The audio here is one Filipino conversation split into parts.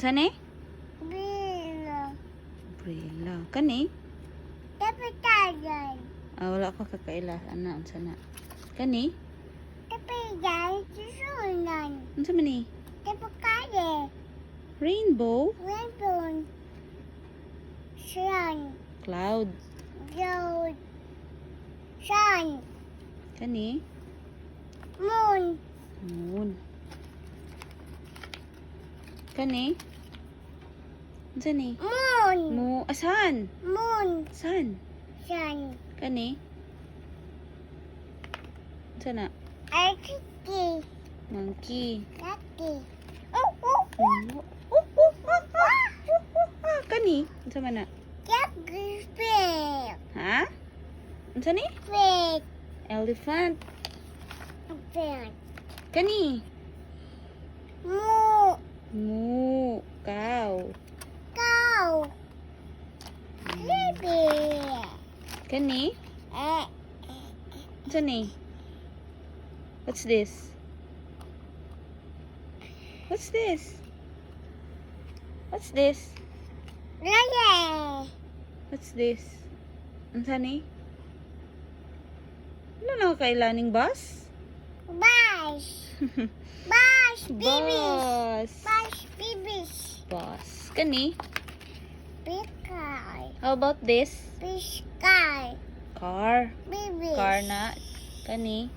Sani? Bilo. Umbrella. Kani? Dapat tayo. Wala ko kakaila. Ana, unsa na? Kani? Dapat tayo susunan. Unsa man ni? Dapat kaya. Rainbow? Rainbow. Sun. Cloud. Gold. Sun. Kani? Moon. Moon. Kani? Unsa ni? Moon. Asan? Moon. San? Sun. Kani? Unsa na? Artiki. Monkey. Lucky. Kani? Unsa man na? Fish. Ha? Unsa ni? Fish. Elephant. Fish. Kani? Moo. Moo. Cow. Cow. Baby. Kani? Unsa ni? What's this? What's this? What's this? Lele. What's this? Unsa ni? Wala na kailaning bus? Bash. Bash. Babies. Bus. Bash. Babies. Bus. Kani? Big guy. How about this? Fish guy. Car. Babies. Car na. Kani?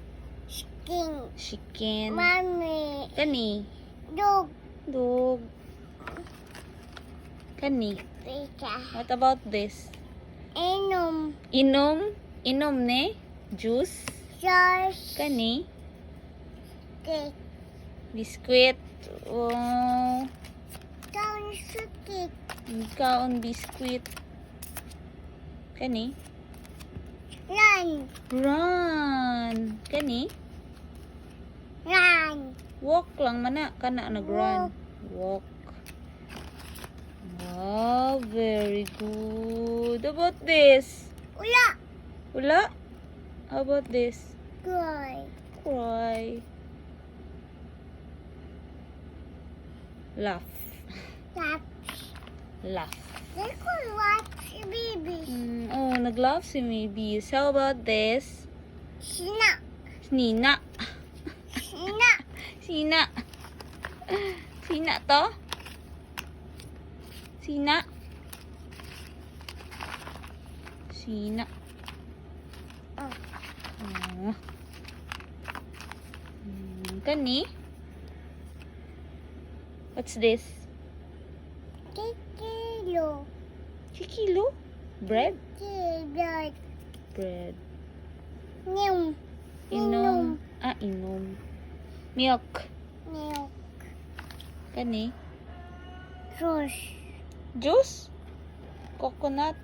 King. Chicken. Mommy. Kani? Dog. Dog. Kani? Pizza. What about this? Enum. Inom? Inom ne? Juice? Sauce. Kani? Cake. Biskuit. Oh. Down cake. Kaon biskuit. Kani? Run. Run. Kani? Run. Walk lang mana. Kana nag-run. Walk. Wow, very good. How about this? Ula. Wala? How about this? Cry. Cry. Laugh. Tap. Laugh. They could watch babies. Oh, nag-laugh si Maybes. How about this? Snack. Nina. Snack. Sina. Sina to? Sina. Sina. Oh. Oh. Kani? What's this? Kikilo. Chikilo? Bread? Kikilo. Bread. New. Inom. Inom. Milk. Milk. Kani? Juice. Juice? Coconut?